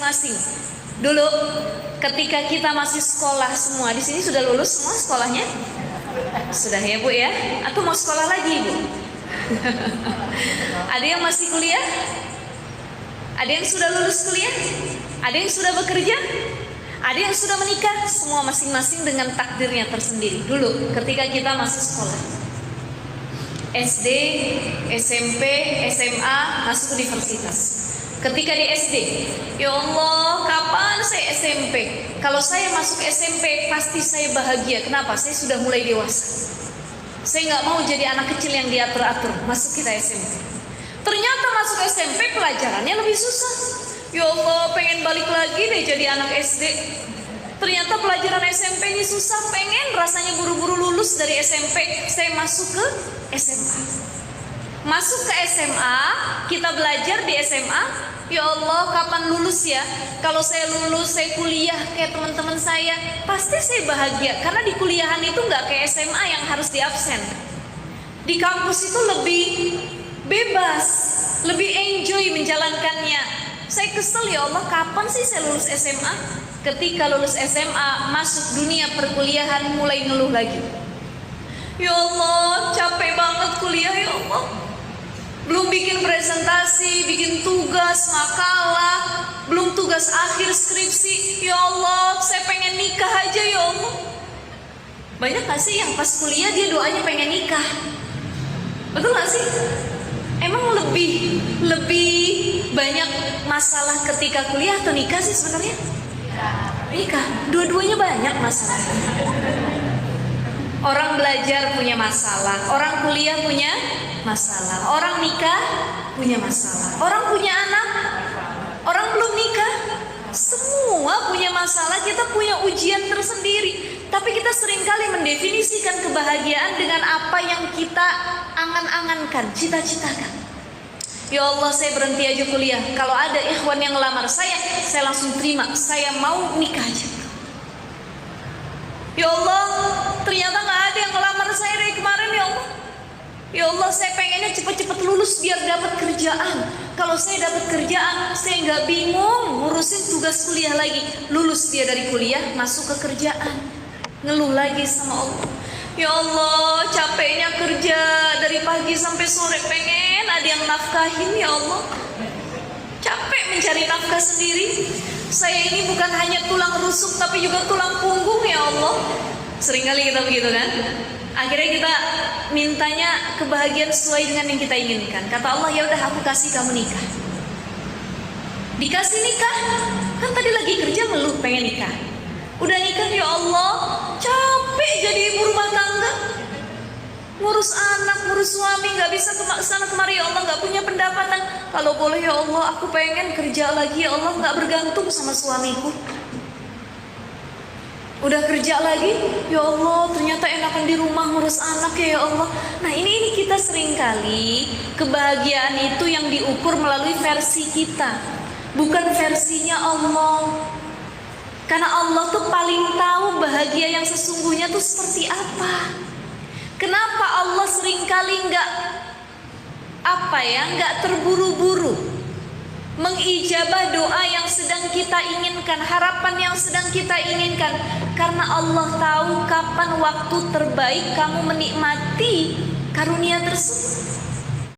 masing-masing. Dulu ketika kita masih sekolah semua, di sini sudah lulus semua sekolahnya? Sudah ya Bu ya? Atau mau sekolah lagi Bu? Ada yang masih kuliah? Ada yang sudah lulus kuliah? Ada yang sudah bekerja? Ada yang sudah menikah? Semua masing-masing dengan takdirnya tersendiri. Dulu ketika kita masih sekolah, SD, SMP, SMA, masuk universitas. Ketika di SD, ya Allah, kapan saya SMP? Kalau saya masuk SMP, pasti saya bahagia. Kenapa? Saya sudah mulai dewasa. Saya nggak mau jadi anak kecil yang diatur-atur. Masuk kita SMP. Ternyata masuk SMP pelajarannya lebih susah. Ya Allah, pengen balik lagi deh jadi anak SD. Ternyata pelajaran SMP ini susah. Pengen rasanya buru-buru lulus dari SMP. Saya masuk ke SMA. Masuk ke SMA, kita belajar di SMA. Ya Allah, kapan lulus ya? Kalau saya lulus, saya kuliah kayak teman-teman saya, pasti saya bahagia. Karena di kuliahan itu nggak kayak SMA yang harus di absen. Di kampus itu lebih bebas, lebih enjoy menjalankannya. Saya kesel, ya Allah, kapan sih saya lulus SMA? Ketika lulus SMA, masuk dunia perkuliahan, mulai ngeluh lagi. Ya Allah, capek banget kuliah, ya Allah. Belum bikin presentasi, bikin tugas, makalah, belum tugas akhir skripsi. Ya Allah, saya pengen nikah aja ya Allah. Banyak gak sih yang pas kuliah dia doanya pengen nikah? Betul gak sih? Emang lebih banyak masalah ketika kuliah atau nikah sih sebenarnya? Nikah, dua-duanya banyak masalah. Orang belajar punya masalah, orang kuliah punya masalah, orang nikah punya masalah, orang punya anak, orang belum nikah, semua punya masalah. Kita punya ujian tersendiri, tapi kita seringkali mendefinisikan kebahagiaan dengan apa yang kita angan-angankan, cita-citakan. Ya Allah, saya berhenti aja kuliah. Kalau ada ikhwan yang ngelamar saya langsung terima. Saya mau nikah aja. Ya Allah, ternyata gak ada yang ngelamar saya dari kemarin ya Allah. Ya Allah, saya pengennya cepat-cepat lulus biar dapat kerjaan. Kalau saya dapat kerjaan, saya gak bingung ngurusin tugas kuliah lagi. Lulus dia dari kuliah, masuk ke kerjaan, ngeluh lagi sama Allah. Ya Allah, capeknya kerja dari pagi sampai sore, pengen ada yang nafkahin ya Allah. Capek mencari nafkah sendiri. Saya ini bukan hanya tulang rusuk tapi juga tulang punggung ya Allah. Seringkali kita begitu kan? Akhirnya kita mintanya kebahagiaan sesuai dengan yang kita inginkan. Kata Allah, ya udah aku kasih kamu nikah. Dikasih nikah, kan tadi lagi kerja ngeluh pengen nikah. Udah nikah, ya Allah, capek jadi ibu rumah tangga. Ngurus anak, ngurus suami, gak bisa sana kemari ya Allah, gak punya pendapatan. Kalau boleh ya Allah, aku pengen kerja lagi ya Allah, gak bergantung sama suamiku. Udah kerja lagi, ya Allah, ternyata enakan di rumah ngurus anak ya Allah. Nah ini kita seringkali kebahagiaan itu yang diukur melalui versi kita, bukan versinya Allah. Karena Allah tuh paling tahu bahagia yang sesungguhnya tuh seperti apa. Kenapa Allah seringkali nggak terburu-buru mengijabah doa yang sedang kita inginkan, harapan yang sedang kita inginkan? Karena Allah tahu kapan waktu terbaik kamu menikmati karunia tersebut.